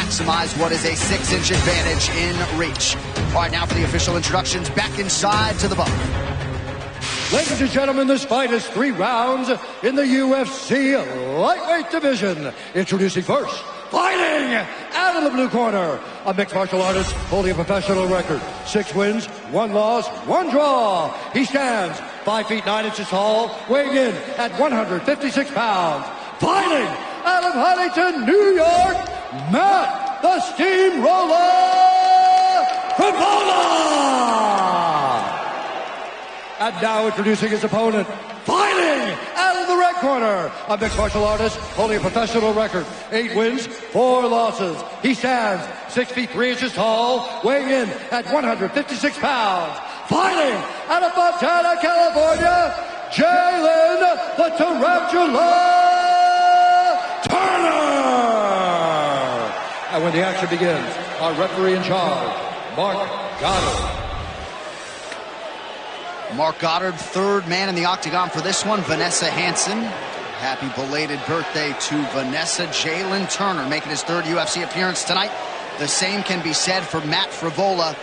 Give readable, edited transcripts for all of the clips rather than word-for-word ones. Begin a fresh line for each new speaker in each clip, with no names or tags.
maximize what is a 6-inch advantage in reach. All right, now for the official introductions, back inside to the booth.
Ladies and gentlemen, this fight is 3 rounds in the UFC lightweight division. Introducing first, fighting out of the blue corner, a mixed martial artist holding a professional record. 6 wins, 1 loss, 1 draw. He stands 5 feet 9 inches tall, weighing in at 156 pounds. Fighting out of Huntington, New York, Matt the Steamroller Fривола! And now introducing his opponent, fighting out of the red corner, a mixed martial artist holding a professional record. 8 wins, 4 losses. He stands 6 feet 3 inches tall, weighing in at 156 pounds. Fighting out of Montana, California, Jalen the Tarantula Turner! And when the action begins, our referee in charge, Mark Goddard.
Mark Goddard, third man in the octagon for this one. Vanessa Hansen. Happy belated birthday to Vanessa. Jalen Turner making his 3rd UFC appearance tonight. The same can be said for Matt Fривола.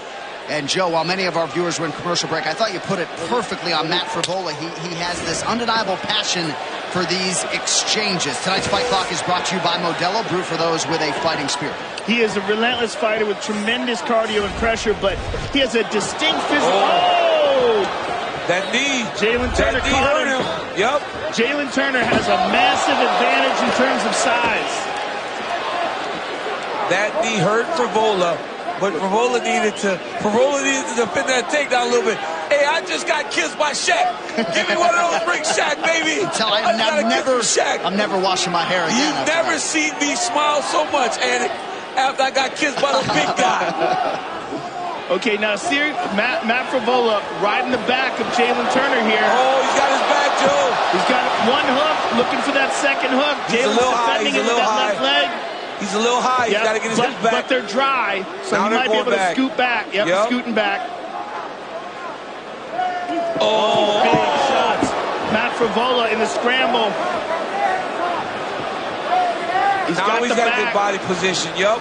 And Joe, while many of our viewers were in commercial break, I thought you put it perfectly on Matt Fривоla. He has this undeniable passion for these exchanges. Tonight's Fight Clock is brought to you by Modelo, brewed for those with a fighting spirit.
He is a relentless fighter with tremendous cardio and pressure, but he has a distinct physical. Oh!
That knee.
Jalen Turner caught him.
Yep.
Jalen Turner has a massive advantage in terms of size.
That knee hurt Fривоla, but Fривоla needed to defend that takedown a little bit. Hey, I just got kissed by Shaq. Give me one of those rings, Shaq, baby.
I'm never washing my hair again.
You've never seen me smile so much, and after I got kissed by the big guy.
Okay, now see Matt Fривоla right in the back of Jalen Turner here.
Oh, he's got his back, Joe.
He's got 1 hook, looking for that 2nd hook. Jalen's defending it with that left leg.
He's a little high. He's got to get his hips back.
But they're dry, so he might be able to scoot back. Yep, scooting back. Oh, big shots. Matt Fривоla in the scramble. He's got good
body position. Yep.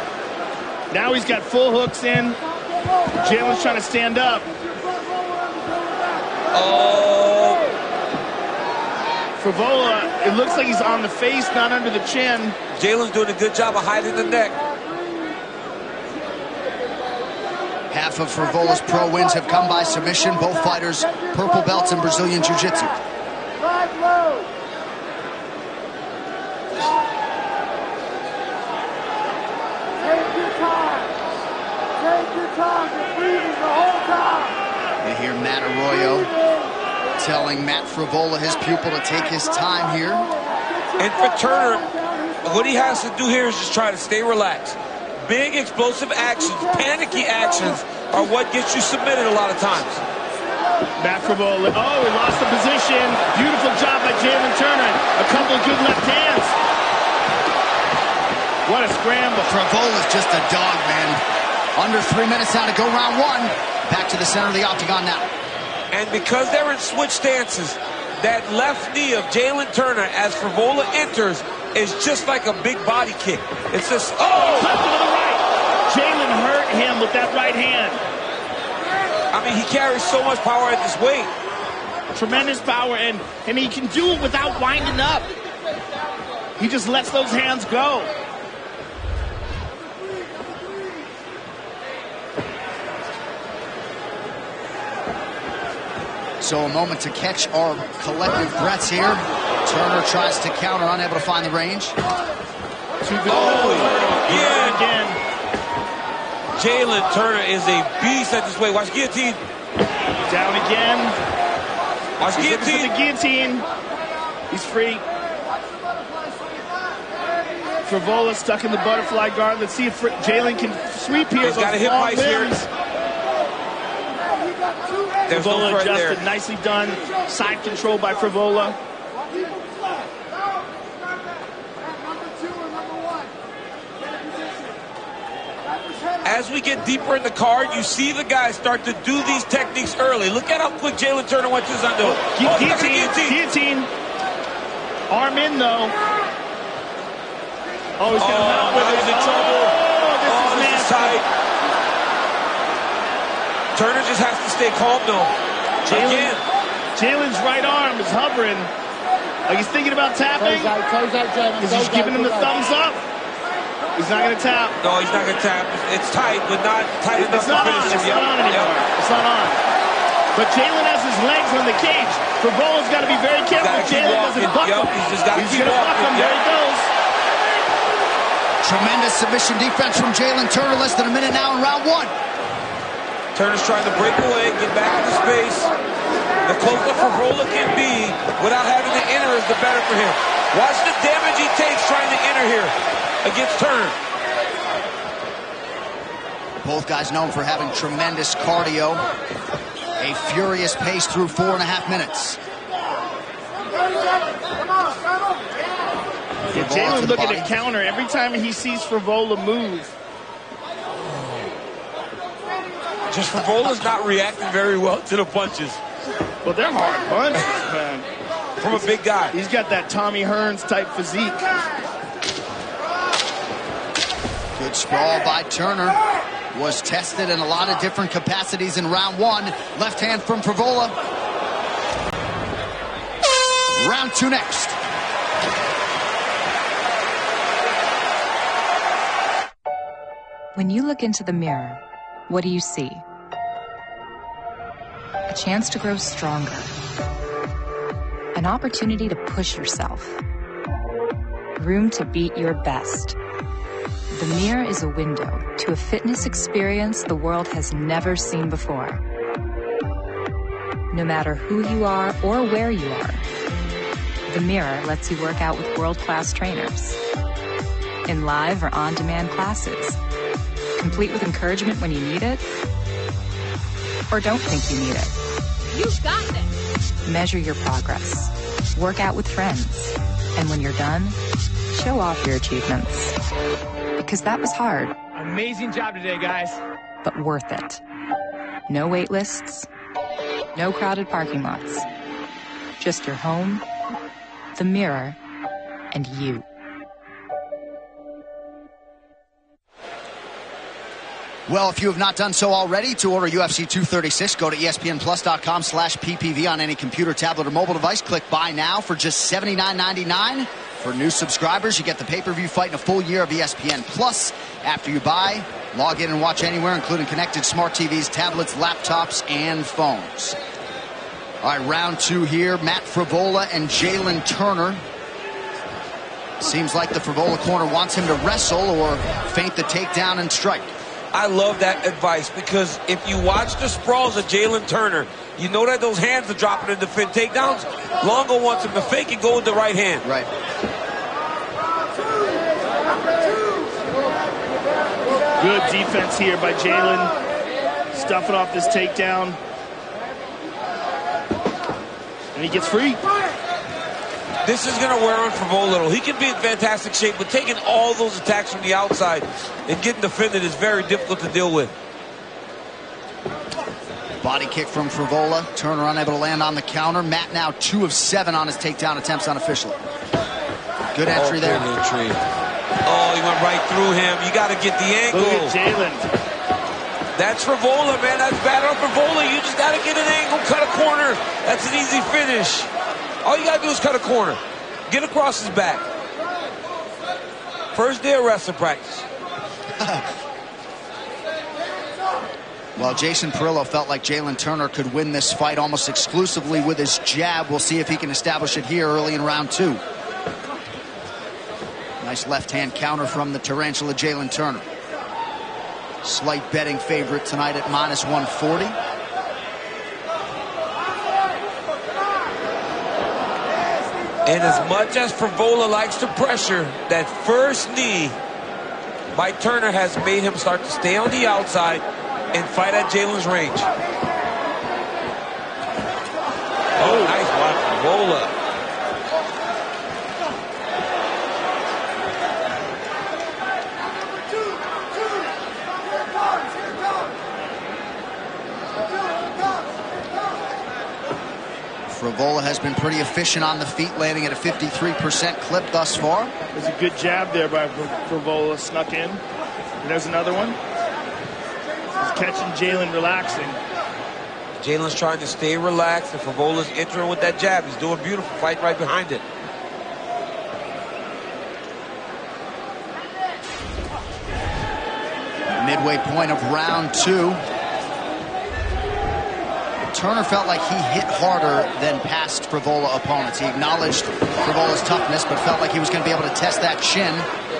Now he's got full hooks in. Jalen's trying to stand up.
Oh.
Fривоla, it looks like he's on the face, not under the chin.
Jalen's doing a good job of hiding the neck.
Half of Frivola's pro wins have come by submission. Both fighters purple belts in Brazilian Jiu-Jitsu. You hear Matt Arroyo telling Matt Fривоla, his pupil, to take his time here.
And for Turner, what he has to do here is just try to stay relaxed. Big explosive actions, panicky actions are what gets you submitted a lot of times.
Matt Fривоla, oh, he lost the position. Beautiful job by Jalen Turner. A couple of good left hands. What a scramble.
Frivola's just a dog, man. Under 3 minutes now to go round 1. Back to the center of the octagon now.
And because they're in switch stances, that left knee of Jalen Turner as Fривоla enters is just like a big body kick. It's just, oh!
Left to the right. Jalen hurt him with that right hand.
I mean, he carries so much power at this weight.
Tremendous power, and he can do it without winding up. He just lets those hands go.
So a moment to catch our collective breaths here. Turner tries to counter, unable to find the range.
Yeah, again. Jalen Turner is a beast at this weight. Watch guillotine.
Down again.
Watch guillotine.
The guillotine. He's free. Fривоla stuck in the butterfly guard. Let's see if Jalen can sweep here.
He's got a hip vice here.
Fривоla adjusted, nicely done. Side control by Fривоla.
As we get deeper in the card, you see the guys start to do these techniques early. Look at how quick Jalen Turner went to his undo.
Guillotine. Arm in, though. Oh, he's going to mount with it. He's in trouble.
Turner just has to stay calm, though.
Jalen's right arm is hovering. Like he's thinking about tapping. He's giving him the thumbs up. He's not going to tap.
No, he's not going to tap. It's tight, but not tight enough to finish him.
It's not on anymore. It's not on. But Jalen has his legs on the cage. Frivola's got to be very careful. Jalen doesn't buck him.
He's just got to keep
walking.
walking.
There he goes.
Tremendous submission defense from Jalen Turner. Less than a minute now in round one.
Turner's trying to break away, get back into space. The closer Frivola can be without having to enter is the better for him. Watch the damage he takes trying to enter here against Turner.
Both guys known for having tremendous cardio. A furious pace through 4.5 minutes.
Yeah, Jalen looking to counter every time he sees Frivola move.
Just Frivola's not reacting very well to the punches.
Well, they're hard punches, man.
From a big guy.
He's got that Tommy Hearns type physique.
Good sprawl by Turner. Was tested in a lot of different capacities in round one. Left hand from Frivola. Round two next.
When you look into the mirror, what do you see? A chance to grow stronger. An opportunity to push yourself. Room to beat your best. The mirror is a window to a fitness experience the world has never seen before. No matter who you are or where you are, the mirror lets you work out with world-class trainers. In live or on-demand classes. Complete with encouragement when you need it, or don't think you need it.
You got this.
Measure your progress. Work out with friends. And when you're done, show off your achievements. Because that was hard.
Amazing job today, guys.
But worth it. No wait lists. No crowded parking lots. Just your home, the mirror, and you.
Well, if you have not done so already, to order UFC 236, go to ESPNplus.com/PPV on any computer, tablet, or mobile device. Click Buy Now for just $79.99. For new subscribers, you get the pay-per-view fight in a full year of ESPN Plus. After you buy, log in and watch anywhere, including connected smart TVs, tablets, laptops, and phones. All right, round two here. Matt Frivola and Jalen Turner. Seems like the Frivola corner wants him to wrestle or feint the takedown and strike.
I love that advice because if you watch the sprawls of Jalen Turner, you know that those hands are dropping in the fin takedowns. Longo wants him to fake and go with the right hand.
Right.
Good defense here by Jalen. Stuffing off this takedown. And he gets free.
This is going to wear on Frivola a little. He can be in fantastic shape, but taking all those attacks from the outside and getting defended is very difficult to deal with.
Body kick from Frivola. Turner unable to land on the counter. Matt now 2 of 7 on his takedown attempts unofficially. Good entry there.
Good entry. Oh, he went right through him. You got to get the angle.
Look at Jalen.
That's Frivola, man. That's bad on Frivola. You just got to get an angle, cut a corner. That's an easy finish. All you got to do is cut a corner. Get across his back. First day of wrestling practice.
Well, Jason Perillo felt like Jalen Turner could win this fight almost exclusively with his jab. We'll see if he can establish it here early in round two. Nice left-hand counter from the tarantula Jalen Turner. Slight betting favorite tonight at -140.
And as much as Frivola likes to pressure, that first knee by Turner has made him start to stay on the outside and fight at Jalen's range. Oh, nice one, Frivola.
Frivola has been pretty efficient on the feet, landing at a 53% clip thus far.
There's a good jab there by Frivola, snuck in. And there's another one. He's catching Jalen relaxing.
Jalen's trying to stay relaxed, and Frivola's entering with that jab. He's doing beautiful, fight right behind it.
Midway point of round 2. Turner felt like he hit harder than past Frivola opponents. He acknowledged Frivola's toughness, but felt like he was going to be able to test that chin.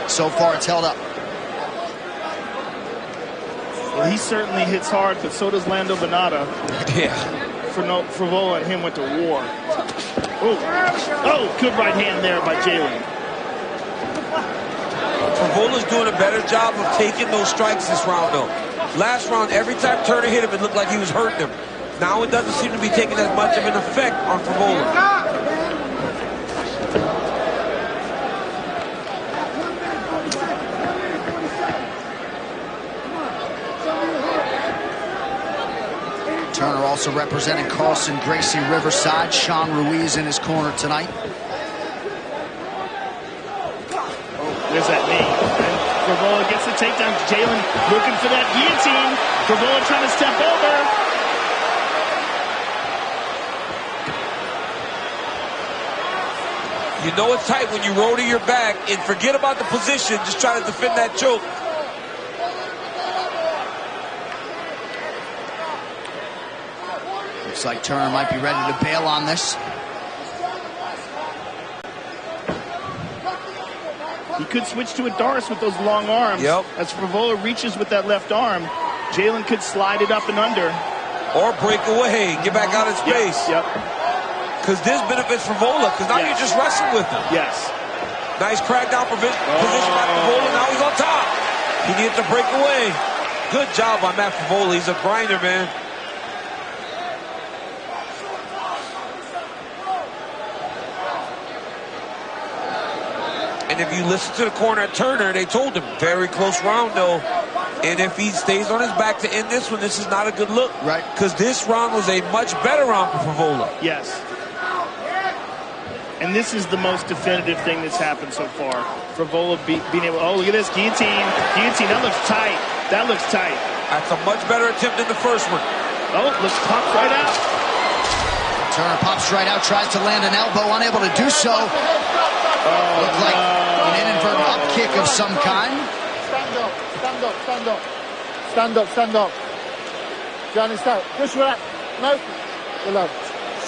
So far, it's held up.
Well, he certainly hits hard, but so does Lando Venata.
Yeah.
Frivola and him went to war. Oh, good right hand there by Jalen.
Frivola's doing a better job of taking those strikes this round, though. Last round, every time Turner hit him, it looked like he was hurting him. Now it doesn't seem to be taking as much of an effect on Frivola.
Turner also representing Carlson Gracie Riverside. Sean Ruiz in his corner tonight.
There's that knee. And Frivola gets the takedown. Jalen looking for that guillotine. Frivola trying to step over.
You know it's tight when you roll to your back and forget about the position. Just try to defend that choke.
Looks like Turner might be ready to bail on this.
He could switch to a Doris with those long arms.
Yep.
As Frivola reaches with that left arm, Jalen could slide it up and under.
Or break away, get back out of space.
Yep.
Because this benefits Frivola, because now you're just wrestling with him.
Yes.
Nice crackdown position by Frivola. Now he's on top. He needs to break away. Good job by Matt Frivola. He's a grinder, man. And if you listen to the corner at Turner, they told him, very close round, though. And if he stays on his back to end this one, this is not a good look.
Right.
Because this round was a much better round for Frivola.
Yes. And this is the most definitive thing that's happened so far. Frivola being able, oh, look at this, guillotine. Guillotine, that looks tight. That looks tight.
That's a much better attempt than the first one.
Oh, looks popped right out.
Turner pops right out, tries to land an elbow, unable to do so. Looked like an inadvertent up kick of some kind.
Stand up, stand up, stand up. Stand up, stand up. Johnny, stop. Just relax. No. Relax.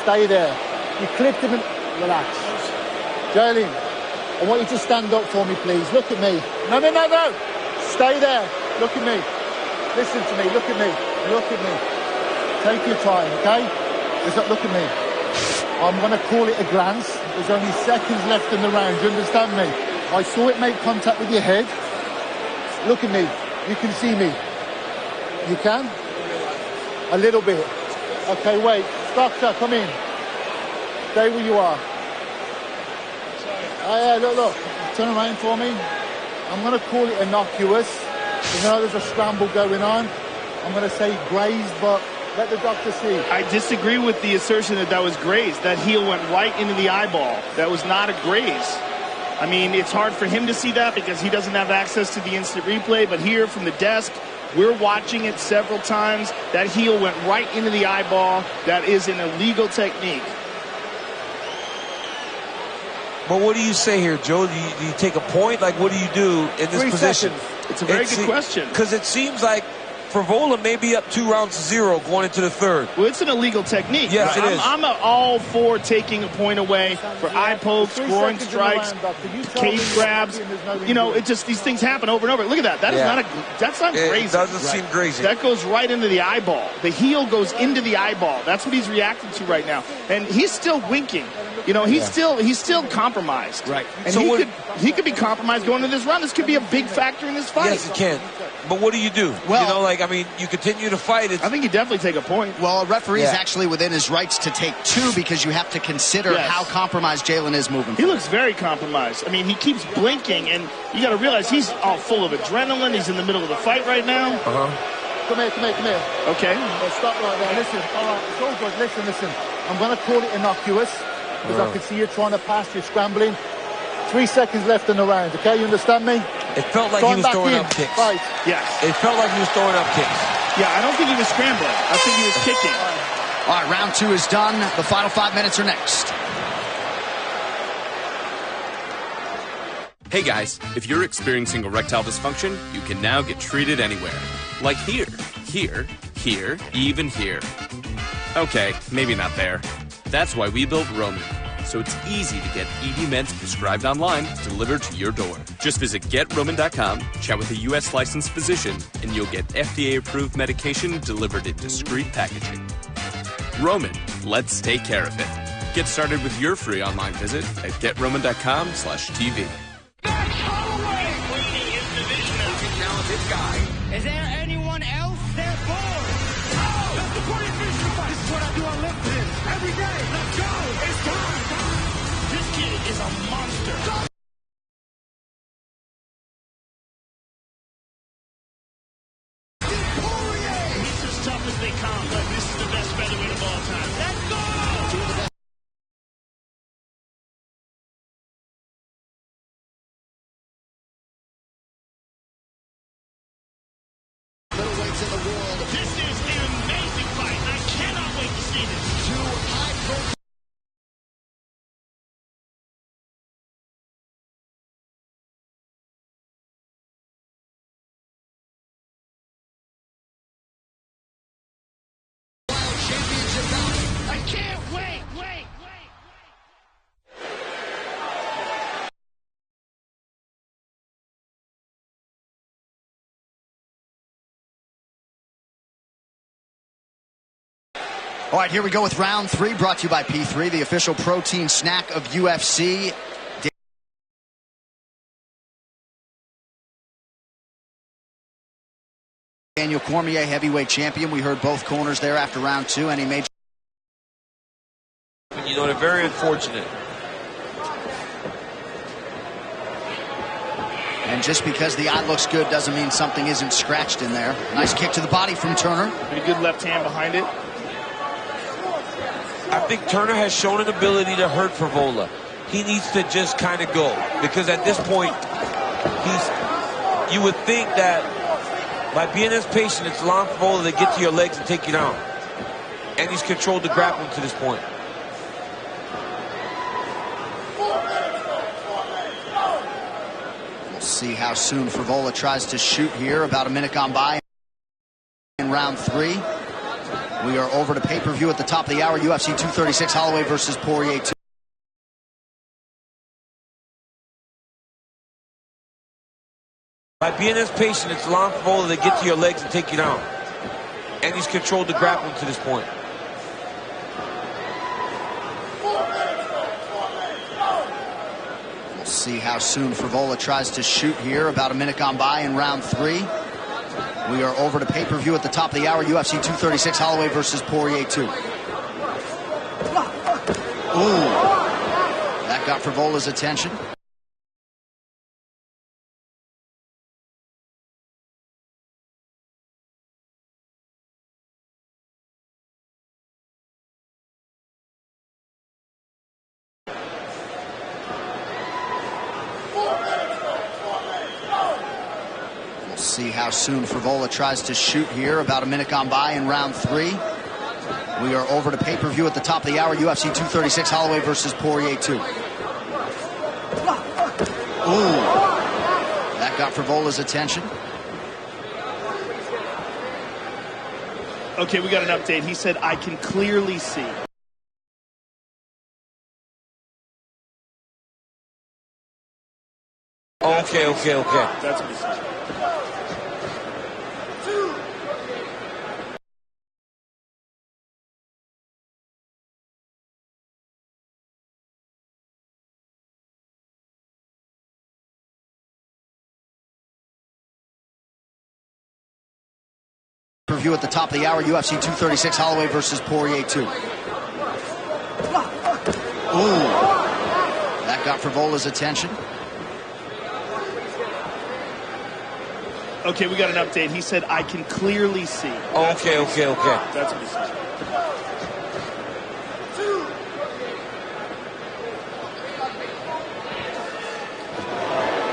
Stay there. You clipped him and relax. Jalen, I want you to stand up for me, please. Look at me. No, no, no, no. Stay there. Look at me. Listen to me. Look at me. Look at me. Take your time, okay? Look at me. I'm going to call it a glance. There's only seconds left in the round. Do you understand me? I saw it make contact with your head. Look at me. You can see me. You can? A little bit. Okay, wait. Doctor, come in. Stay where you are. Yeah, look. Turn around for me. I'm going to call it innocuous. You know there's a scramble going on. I'm going to say grazed, but let the doctor see.
I disagree with the assertion that that was grazed. That heel went right into the eyeball. That was not a graze. I mean, it's hard for him to see that because he doesn't have access to the instant replay, but here from the desk, we're watching it several times. That heel went right into the eyeball. That is an illegal technique.
But what do you say here, Joe? Do you take a point? Like, what do you do in this
3
position?
seconds.
It's a very good question.
Because it seems like Frivola may be up 2-0 going into the third.
Well, it's an illegal technique.
Yes,
right?
it is.
I'm all for taking a point away for eye pokes, scoring strikes, cage grabs. You know, it just, these things happen over and over. Look at that. That's not grazing.
It doesn't seem grazing.
That goes right into the eyeball. The heel goes into the eyeball. That's what he's reacting to right now. And he's still winking. You know, he's still compromised.
Right.
And
So
he could be compromised going into this round. This could be a big factor in this fight.
Yes, it can. But what do you do?
Well,
you know, like, I mean, you continue to fight.
I think you definitely take a point.
Well, a referee is actually within his rights to take 2 because you have to consider how compromised Jalen is moving forward.
He looks very compromised. I mean, he keeps blinking, and you got to realize he's all full of adrenaline. He's in the middle of the fight right now.
Come here.
Okay.
Stop right there. Listen. All right, it's all good. Listen. I'm going to call it innocuous because I can see you trying to pass. You're scrambling. 3 seconds left in the round, okay? You understand me?
It felt like he was throwing up kicks.
Right.
Yes.
It felt like he was throwing up kicks.
Yeah, I don't think he was scrambling. I think he was kicking.
All right, round 2 is done. The final 5 minutes are next.
Hey guys, if you're experiencing erectile dysfunction, you can now get treated anywhere. Like here, here, here, even here. Okay, maybe not there. That's why we built Roman. So it's easy to get ED meds prescribed online, delivered to your door. Just visit GetRoman.com, chat with a U.S. licensed physician, and you'll get FDA-approved medication delivered in discreet packaging. Roman, let's take care of it. Get started with your free online visit at GetRoman.com/TV.
Is there anyone else? They're bored. Oh, that's the point of fishing fight. This is what I do. I live for this every day. Let's go. It's time. This kid is a monster. He's as tough as they come, but this is the best featherweight of all time. Let's go.
Middleweights in the world.
This is an amazing fight. I cannot wait to see this.
Two high-profile. Championship bout.
I can't wait.
All right, here we go with round 3, brought to you by P3, the official protein snack of UFC. Daniel Cormier, heavyweight champion. We heard both corners there after round 2, and he made...
You know, they're very unfortunate.
And just because the eye looks good doesn't mean something isn't scratched in there. Nice kick to the body from Turner.
Pretty good left hand behind it.
I think Turner has shown an ability to hurt Fривола. He needs to just kind of go, because at this point, you would think that by being as patient, it's allowing Fривоla to get to your legs and take you down. And he's controlled the grappling to this point.
We'll see how soon Fривоla tries to shoot here. About a minute gone by in round 3. We are over to pay-per-view at the top of the hour. UFC 236, Holloway versus Poirier 2.
By being as patient, it's allowing Fривоla to get to your legs and take you down. And he's controlled the grappling to this point.
We'll see how soon Fривоla tries to shoot here. About a minute gone by in round 3. We are over to pay-per-view at the top of the hour. UFC 236, Holloway versus Poirier 2. Ooh. That got Frivola's attention. See how soon Fривоla tries to shoot here. About a minute gone by in round 3. We are over to pay-per-view at the top of the hour. UFC 236, Holloway versus Poirier 2. Ooh. That got Frivola's attention.
Okay, we got an update. He said, I can clearly see.
Okay.
That's what he said.
Review at the top of the hour. UFC 236, Holloway versus Poirier 2. Ooh. That got Frivola's attention.
Okay, we got an update. He said, I can clearly see.
Okay.
That's what he said.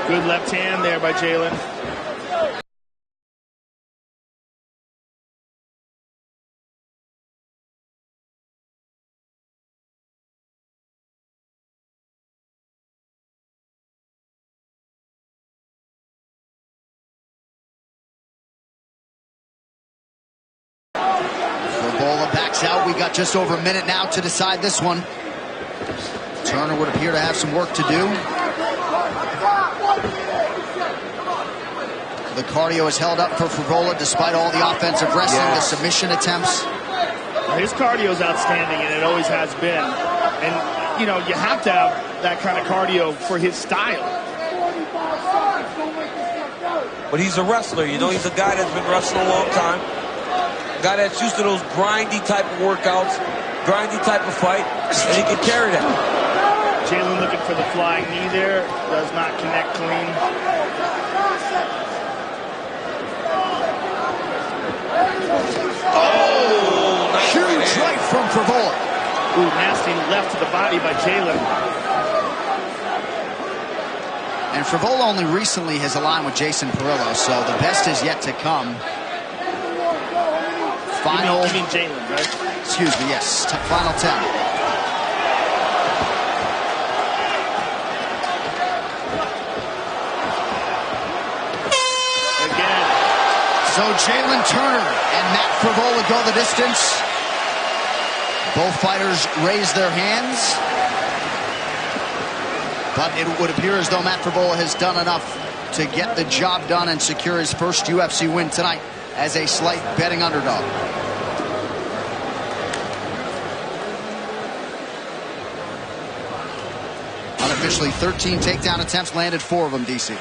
Good left hand there by Jalen.
got just over a minute now to decide this one. Turner would appear to have some work to do. The cardio is held up for Fривола despite all the offensive wrestling, the submission attempts.
His cardio is outstanding, and it always has been. And, you know, you have to have that kind of cardio for his style.
But he's a wrestler. You know, he's a guy that's been wrestling a long time. A guy that's used to those grindy type of workouts, grindy type of fight, and he can carry that.
Jalen looking for the flying knee there. Does not connect clean.
Oh, nice huge right from Fривола.
Ooh, nasty left to the body by Jalen.
And Fривоla only recently has aligned with Jason Parillo, so the best is yet to come. Final.
You mean Jalen, right?
Excuse me, yes. Final 10. So Jalen Turner and Matt Fривоla go the distance. Both fighters raise their hands. But it would appear as though Matt Fривоla has done enough to get the job done and secure his first UFC win tonight as a slight betting underdog. Unofficially, 13 takedown attempts, landed 4 of them, DC.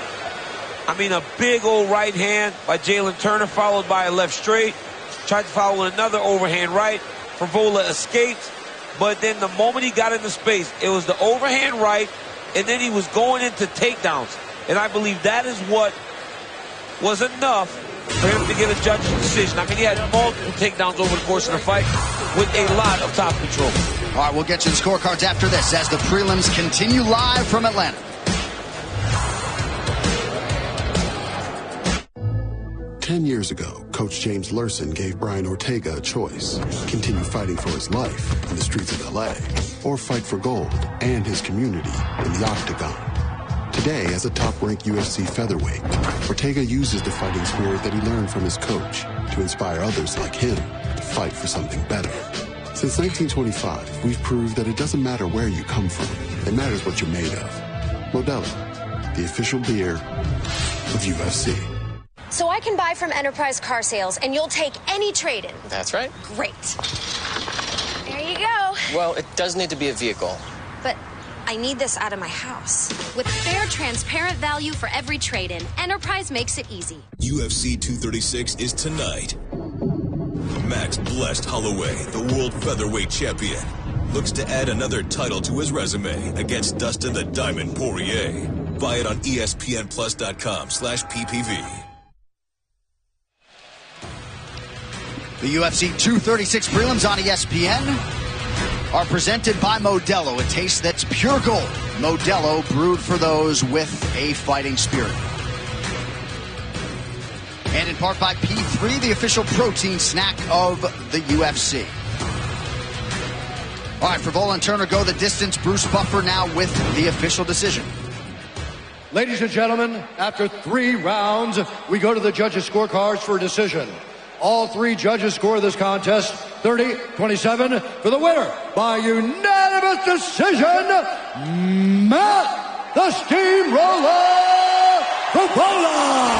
I mean, a big old right hand by Jalen Turner, followed by a left straight. Tried to follow another overhand right. Fривоla escaped, but then the moment he got into space, it was the overhand right, and then he was going into takedowns. And I believe that is what was enough for him to get a judge's decision. I mean, he had multiple takedowns over the course of the fight with a lot of top control.
All right, we'll get you the scorecards after this as the prelims continue live from Atlanta.
10 years ago, Coach James Lurson gave Brian Ortega a choice: continue fighting for his life in the streets of LA, or fight for gold and his community in the octagon. Today, as a top-ranked UFC featherweight, Ortega uses the fighting spirit that he learned from his coach to inspire others like him to fight for something better. Since 1925, we've proved that it doesn't matter where you come from, it matters what you're made of. Modelo, the official beer of UFC.
So I can buy from Enterprise Car Sales, and you'll take any trade-in.
That's right.
Great. There you go.
Well, it does need to be a vehicle.
But I need this out of my house. With fair, transparent value for every trade-in, Enterprise makes it easy.
UFC 236 is tonight. Max Blessed Holloway, the world featherweight champion, looks to add another title to his resume against Dustin the Diamond Poirier. Buy it on ESPNplus.com/PPV.
The UFC 236 prelims on ESPN are presented by Modelo, a taste that's pure gold. Modelo, brewed for those with a fighting spirit. And in part by P3, the official protein snack of the UFC. All right, Fривоla and Turner go the distance. Bruce Buffer now with the official decision.
Ladies and gentlemen, after 3 rounds, we go to the judges' scorecards for a decision. All 3 judges score this contest 30-27 for the winner by unanimous decision, Matt the Steamroller Fривоla.